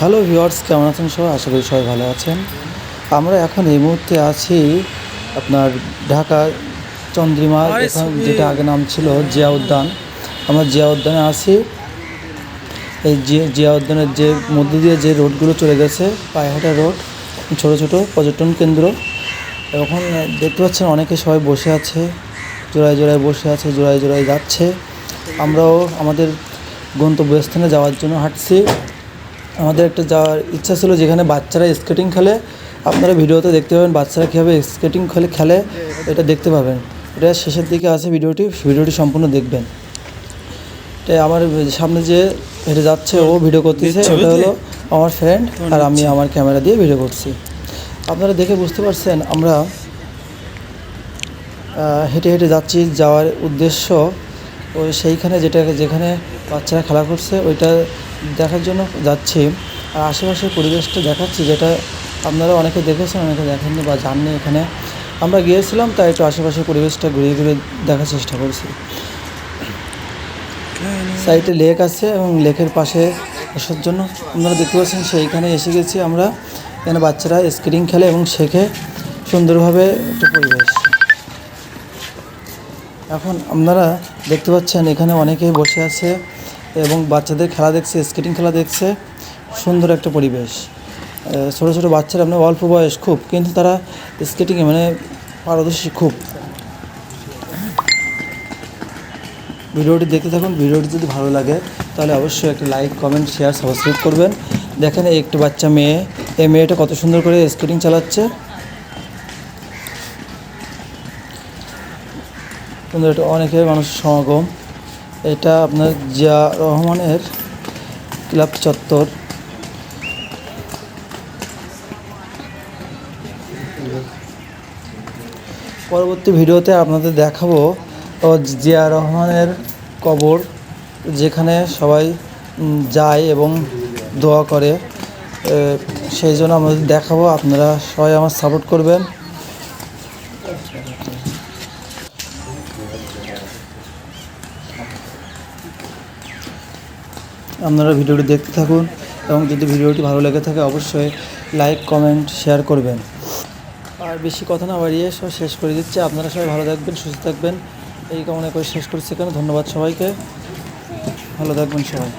Hello viewers, কেমন আছেন সবাই? আশা করি সবাই ভালো আছেন। আমরা এখন এই মুহূর্তে আছি আপনার ঢাকা চন্দ্রিমা, এখন যেটা আগে নাম ছিল জিয়া উদ্যান। আমরা জিয়া উদ্যানে আছি। এই জিয়া উদ্যানের যে মধ্য দিয়ে যে রোডগুলো চলে গেছে, পায়হাটা রোড, ছোট ছোট পর্যটন কেন্দ্র। এখন দেখতে পাচ্ছেন অনেকে সবাই বসে আছে, জোড়ায় জোড়ায় বসে আছে, জোড়ায় জোড়ায় যাচ্ছে। আমরাও আমাদের গন্তব্যস্থানে যাওয়ার জন্য হাঁটছি। আমাদের একটা যাওয়ার ইচ্ছা ছিল যেখানে বাচ্চারা স্কেটিং খেলে। আপনারা ভিডিওতে দেখতে পাবেন বাচ্চারা কীভাবে স্কেটিং খেলে, এটা দেখতে পাবেন। এটা শেষের দিকে আছে ভিডিওটি সম্পূর্ণ দেখবেন। এটা আমার সামনে যে হেঁটে যাচ্ছে, ও ভিডিও করতেছে, ওটা হলো আমার ফ্রেন্ড, আর আমি আমার ক্যামেরা দিয়ে ভিডিও করছি। আপনারা দেখে বুঝতে পারছেন আমরা হেঁটে হেঁটে যাচ্ছি। যাওয়ার উদ্দেশ্য ওই সেইখানে যেখানে বাচ্চারা খেলা করছে ওইটা দেখার জন্য যাচ্ছি। আর আশেপাশের পরিবেশটা দেখাচ্ছি, যেটা আপনারা অনেকে দেখেছেন, অনেকে দেখেননি বা জাননি। এখানে আমরা গিয়েছিলাম, তাই একটু আশেপাশের পরিবেশটা ঘুরে ঘুরে দেখার চেষ্টা করছি। সাইডে লেক আছে এবং লেকের পাশে আসার জন্য আপনারা দেখতে পাচ্ছেন সেইখানে এসে গেছি আমরা। এখানে বাচ্চারা স্কেটিং খেলে এবং শেখে সুন্দরভাবে একটা পরিবেশ। এখন আপনারা দেখতে পাচ্ছেন এখানে অনেকেই বসে আছে এবং বাচ্চাদের খেলা দেখছে, স্কেটিং খেলা দেখছে। সুন্দর একটা পরিবেশ। ছোটো ছোটো বাচ্চারা আপনার অল্প বয়স খুব, কিন্তু তারা স্কেটিংয়ে মানে পারদর্শী খুব। ভিডিওটি দেখতে থাকুন। ভিডিওটি যদি ভালো লাগে তাহলে অবশ্যই একটা লাইক, কমেন্ট, শেয়ার, সাবস্ক্রাইব করবেন। দেখেন একটি বাচ্চা মেয়ে, এই মেয়েটা কত সুন্দর করে স্কেটিং চালাচ্ছে। সুন্দর একটা অনেকের মানুষের সমাগম। এটা আপনার জিয়া রহমানের ক্লাব চত্বর। পরবর্তী ভিডিওতে আপনাদের দেখাবো জিয়া রহমানের কবর, যেখানে সবাই যায় এবং দোয়া করে। সেই জন্য আমাদের দেখাবো, আপনারা সবাই আমার সাপোর্ট করবেন। আপনারা ভিডিওটি দেখতে থাকুন এবং যদি ভিডিওটি ভালো লেগে থাকে অবশ্যই লাইক, কমেন্ট, শেয়ার করবেন। আর বেশি কথা না বাড়িয়ে সব শেষ করে দিচ্ছে। আপনারা সবাই ভালো থাকবেন, সুস্থ থাকবেন, এই কামনা করে শেষ করছি। কেন ধন্যবাদ সবাইকে, ভালো থাকবেন সবাই।